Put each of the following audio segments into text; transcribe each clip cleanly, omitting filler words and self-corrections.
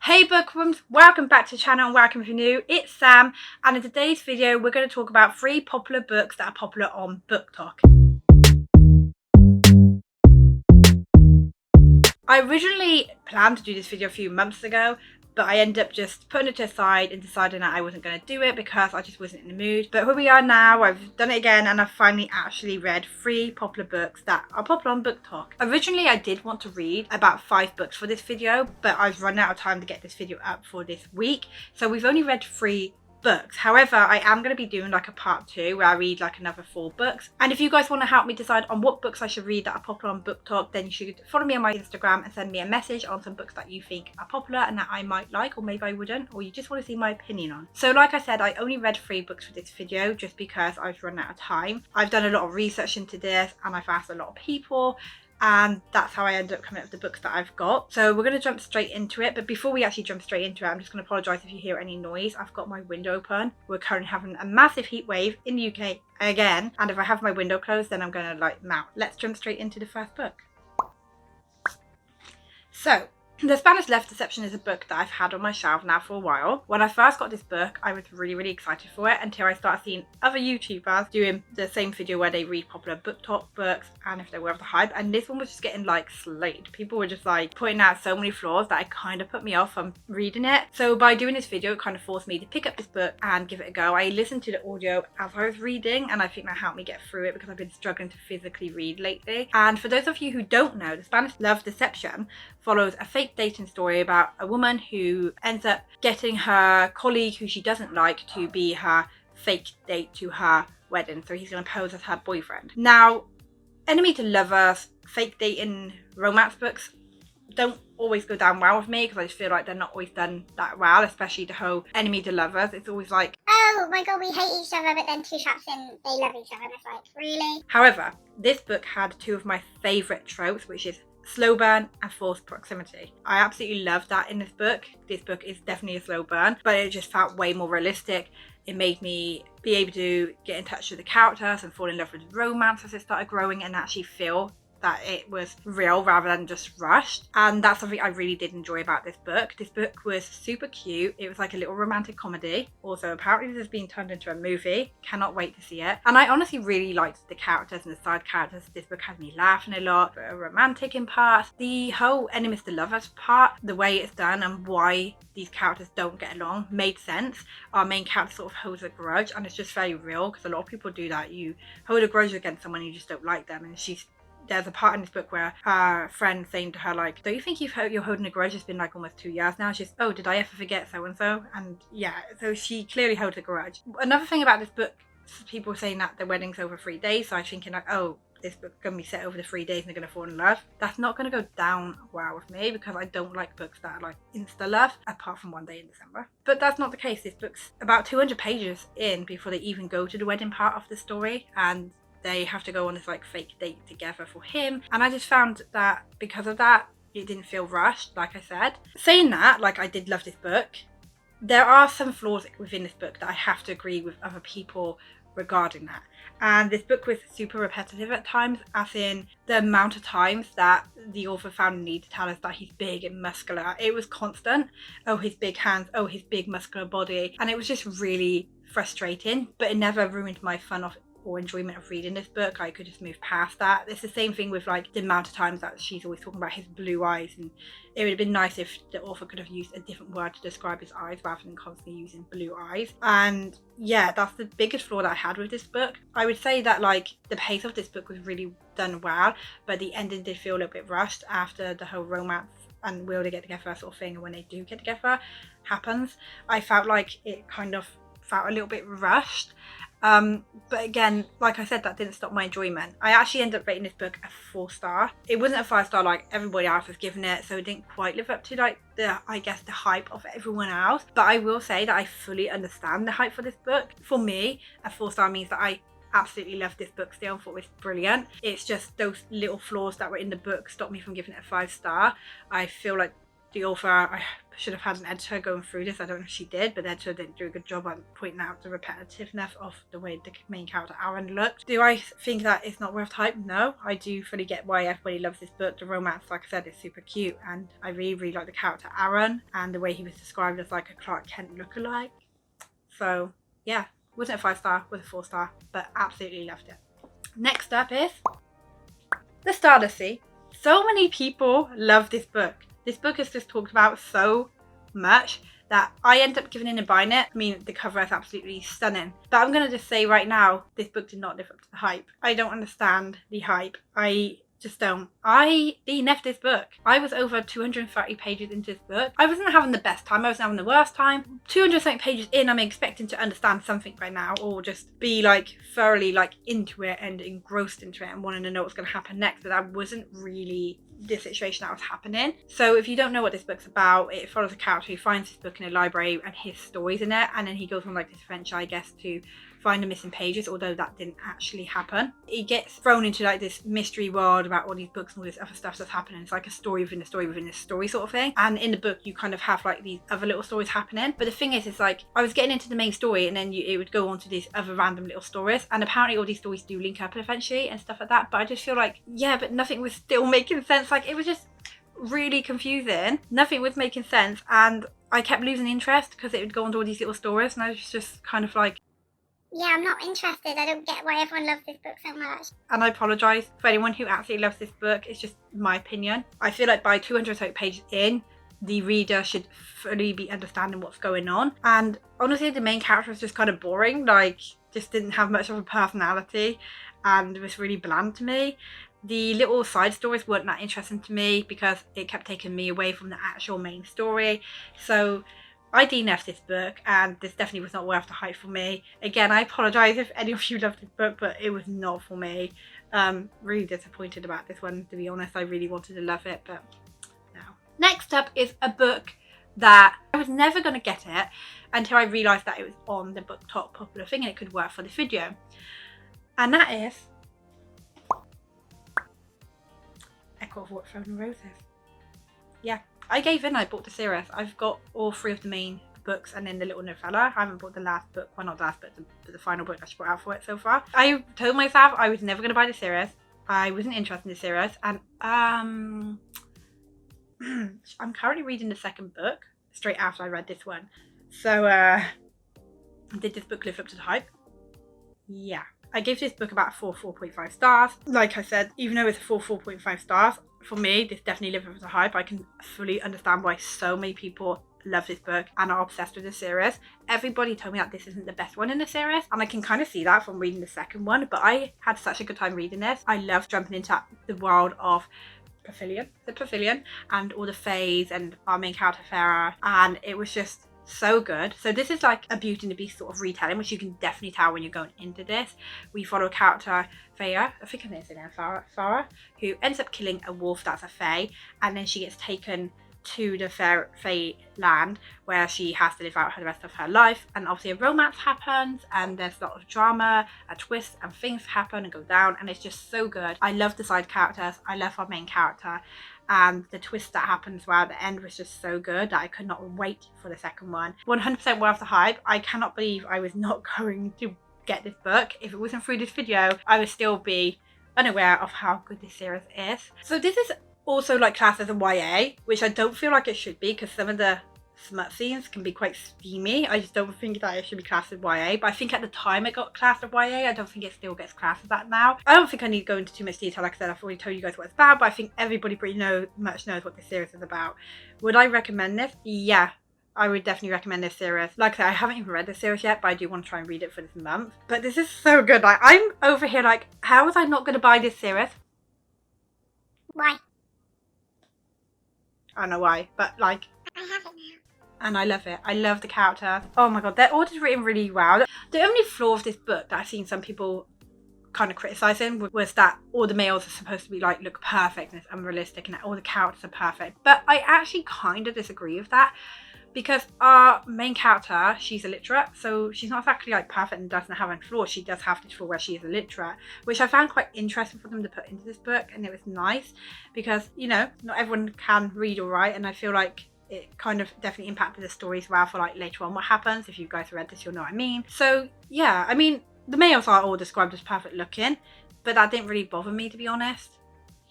Hey Bookworms, welcome back to the channel and welcome if you're new. It's Sam, and in today's video we're going to talk about 3 popular books that are popular on BookTok. I originally planned to do this video a few months ago, but I ended up just putting it aside and deciding that I wasn't going to do it because I just wasn't in the mood. But here we are now, I've done it again, and I've finally actually read 3 popular books that are popular on BookTok. Originally I did want to read about 5 books for this video, but I've run out of time to get this video up for this week. So we've only read 3 books. However, I am going to be doing like a part 2 where I read like another 4 books. And if you guys want to help me decide on what books I should read that are popular on BookTok, then you should follow me on my Instagram and send me a message on some books that you think are popular and that I might like, or maybe I wouldn't, or you just want to see my opinion on. So like I said, I only read 3 books for this video just because I've run out of time. I've done a lot of research into this and I've asked a lot of people, and that's how I ended up coming up with the books that I've got. So we're going to jump straight into it, but before we actually jump straight into it, I'm just going to apologise if you hear any noise. I've got my window open. We're currently having a massive heat wave in the UK again, and if I have my window closed then I'm going to like melt. Let's jump straight into the first book. So The Spanish Love Deception is a book that I've had on my shelf now for a while. When I first got this book, I was really excited for it until I started seeing other YouTubers doing the same video where they read popular BookTok books and if they were of the hype, and this one was just getting like slayed. People were just like pointing out so many flaws that it kind of put me off from reading it. So by doing this video, it kind of forced me to pick up this book and give it a go. I listened to the audio as I was reading, and I think that helped me get through it because I've been struggling to physically read lately. And for those of you who don't know, The Spanish Love Deception follows a fake dating story about a woman who ends up getting her colleague who she doesn't like to be her fake date to her wedding. So he's going to pose as her boyfriend. Now, enemy to lovers, fake dating romance books don't always go down well with me because I just feel like they're not always done that well, especially the whole enemy to lovers. It's always like, oh my god, we hate each other, but then 2 chapters in they love each other, and it's like, really? However, this book had 2 of my favourite tropes, which is slow burn and forced proximity. I absolutely love that in this book. This book is definitely a slow burn, but it just felt way more realistic. It made me be able to get in touch with the characters and fall in love with romance as it started growing and actually feel that it was real rather than just rushed. And that's something I really did enjoy about this book. This book was super cute. It was like a little romantic comedy. Also, apparently this has been turned into a movie. Cannot wait to see it. And I honestly really liked the characters and the side characters. This book had me laughing a lot. Romantic in parts. The whole enemies to lovers part, the way it's done and why these characters don't get along made sense. Our main character sort of holds a grudge, and it's just very real because a lot of people do that. You hold a grudge against someone, you just don't like them, and there's a part in this book where her friend saying to her like, don't you think you're holding a grudge? It's been like almost 2 years now. She's, oh, did I ever forget so and so? And yeah, so she clearly holds a grudge. Another thing about this book, people saying that the wedding's over 3 days, so I'm thinking like, oh, this book's gonna be set over the 3 days and they're gonna fall in love. That's not gonna go down well with me because I don't like books that are like insta love, apart from One Day in December. But that's not the case. This book's about 200 pages in before they even go to the wedding part of the story, and they have to go on this like fake date together for him. And I just found that because of that, it didn't feel rushed, like I said. Saying that, like, I did love this book. There are some flaws within this book that I have to agree with other people regarding that. And this book was super repetitive at times, as in the amount of times that the author found a need to tell us that he's big and muscular. It was constant. Oh, his big hands. Oh, his big muscular body. And it was just really frustrating, but it never ruined my fun of or enjoyment of reading this book. I could just move past that. It's the same thing with like the amount of times that she's always talking about his blue eyes, and it would have been nice if the author could have used a different word to describe his eyes rather than constantly using blue eyes. And yeah, that's the biggest flaw that I had with this book. I would say that like the pace of this book was really done well, but the ending did feel a little bit rushed after the whole romance and will they get together sort of thing, and when they do get together happens. I felt like it kind of felt a little bit rushed. But again, like I said, that didn't stop my enjoyment. I actually ended up rating this book a 4-star. It wasn't a 5-star like everybody else was giving it, so it didn't quite live up to like the hype of everyone else. But I will say that I fully understand the hype for this book. For me, a 4-star means that I absolutely loved this book still and thought it was brilliant. It's just those little flaws that were in the book stopped me from giving it a 5-star. I feel like the author, I should have had an editor going through this. I don't know if she did, but the editor didn't do a good job on pointing out the repetitiveness of the way the main character Aaron looked. Do I think that it's not worth the hype? No. I do fully get why everybody loves this book. The romance, like I said, is super cute, and I really like the character Aaron and the way he was described as like a Clark Kent lookalike. So yeah, wasn't a 5-star, was a 4-star, but absolutely loved it. Next up is the Stardust. So many people love this book. This book is just talked about so much that I end up giving in and buying it. I mean, the cover is absolutely stunning. But I'm going to just say right now, this book did not live up to the hype. I don't understand the hype. I just don't. I DNF'd this book. I was over 230 pages into this book. I wasn't having the best time. I was having the worst time. 200 something pages in, I'm expecting to understand something by now, or just be like thoroughly like into it and engrossed into it and wanting to know what's going to happen next. But that wasn't really the situation that was happening. So if you don't know what this book's about, it follows a character who finds this book in a library and his story's in it, and then he goes on like this adventure, I guess, to find the missing pages, although that didn't actually happen. He gets thrown into like this mystery world about all these books and all this other stuff that's happening. It's like a story within a story within a story sort of thing. And in the book, you kind of have like these other little stories happening. But the thing is, it's like I was getting into the main story, and then it would go on to these other random little stories. And apparently all these stories do link up eventually and stuff like that. But I just feel like, yeah, but nothing was still making sense. Like it was just really confusing. Nothing was making sense. And I kept losing interest because it would go on to all these little stories. And I was just kind of like, yeah, I'm not interested. I don't get why everyone loves this book so much. And I apologise for anyone who absolutely loves this book. It's just my opinion. I feel like by 230 pages in, the reader should fully be understanding what's going on. And honestly, the main character was just kind of boring. Like, just didn't have much of a personality and was really bland to me. The little side stories weren't that interesting to me because it kept taking me away from the actual main story. So I DNF'd this book, and this definitely was not worth the hype for me. Again, I apologise if any of you loved this book, but it was not for me. Really disappointed about this one, to be honest. I really wanted to love it, but no. Next up is a book that I was never going to get it until I realised that it was on the BookTok popular thing and it could work for this video. And that is Echo of What Thrown and Roses. Yeah. I gave in. I bought the series. I've got all 3 of the main books and then the little novella. I haven't bought the last book. Well, not the last book, but the final book I should put out for it so far. I told myself I was never going to buy the series. I wasn't interested in the series. And I'm currently reading the second book straight after I read this one. So did this book live up to the hype? Yeah. I gave this book about 4.5 stars. Like I said, even though it's a 4.5 stars, for me, this definitely lives up to the hype. I can fully understand why so many people love this book and are obsessed with the series. Everybody told me that this isn't the best one in the series, and I can kind of see that from reading the second one, but I had such a good time reading this. I loved jumping into the world of the Pavilion, and all the fays and our main character Farah, and it was just so good. So this is like a Beauty and the Beast sort of retelling, which you can definitely tell when you're going into this. We follow a character, Faya, I think her name's Farah, who ends up killing a wolf that's a fae, and then she gets taken to the fae land where she has to live out the rest of her life, and obviously a romance happens and there's a lot of drama, a twist, and things happen and go down, and it's just so good. I love the side characters, I love our main character, and the twist that happens at the end was just so good that I could not wait for the second one. 100% worth the hype. I cannot believe I was not going to get this book. If it wasn't through this video, I would still be unaware of how good this series is. So this is also like classed as a YA, which I don't feel like it should be, because some of the smut scenes can be quite steamy. I just don't think that it should be classed as YA, but I think at the time it got classed as YA. I don't think it still gets classed as that now. I don't think I need to go into too much detail. Like I said, I've already told you guys what it's about, but I think everybody pretty much knows what this series is about. Would I recommend this? Yeah, I would definitely recommend this series. Like I said, I haven't even read this series yet, but I do want to try and read it for this month. But this is so good. Like, I'm over here like, how was I not going to buy this series? Why? I don't know why, but like, I have it now. And I love it. I love the characters. Oh my god, they're all just written really well. The only flaw of this book that I've seen some people kind of criticising was that all the males are supposed to be like look perfect and it's unrealistic and that all the characters are perfect. But I actually kind of disagree with that. because our main character, she's illiterate, so she's not exactly like perfect and doesn't have any flaws. She does have this flaw where she is illiterate, which I found quite interesting for them to put into this book, and it was nice because, you know, not everyone can read or write, and I feel like it kind of definitely impacted the story as well for like later on what happens. If you guys have read this, you'll know what I mean. So yeah, I mean, the males are all described as perfect looking, but that didn't really bother me, to be honest.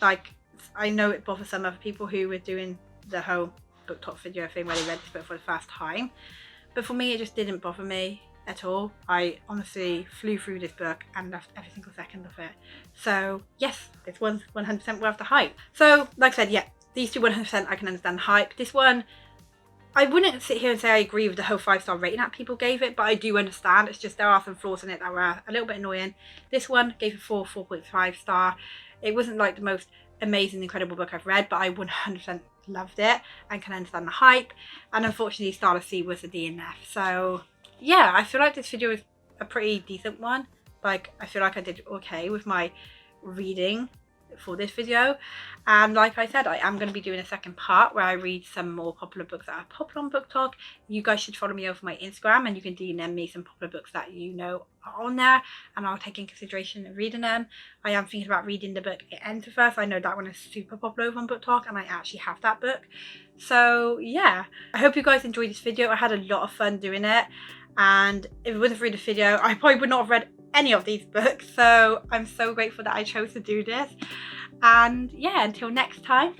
Like, I know it bothers some other people who were doing the whole BookTok video thing where they read this book for the first time, but for me it just didn't bother me at all. I honestly flew through this book and loved every single second of it. So yes, this one's 100% worth the hype. So like I said, yeah, these two 100% I can understand the hype. This one, I wouldn't sit here and say I agree with the whole 5-star rating that people gave it, but I do understand. It's just there are some flaws in it that were a little bit annoying. This one gave it 4.5 star. It wasn't like the most amazing, incredible book I've read, but I 100% loved it and can understand the hype. And unfortunately, Stardust was a DNF. So yeah, I feel like this video is a pretty decent one. Like, I feel like I did okay with my reading for this video, and like I said, I am going to be doing a second part where I read some more popular books that are popular on BookTok. You guys should follow me over my Instagram, and you can DM me some popular books that you know are on there, and I'll take in consideration of reading them. I am thinking about reading the book It Ends With Us. I know that one is super popular over on BookTok, and I actually have that book. So yeah, I hope you guys enjoyed this video. I had a lot of fun doing it, and if it wasn't for the video, I probably would not have read any of these books. So I'm so grateful that I chose to do this. And yeah, until next time,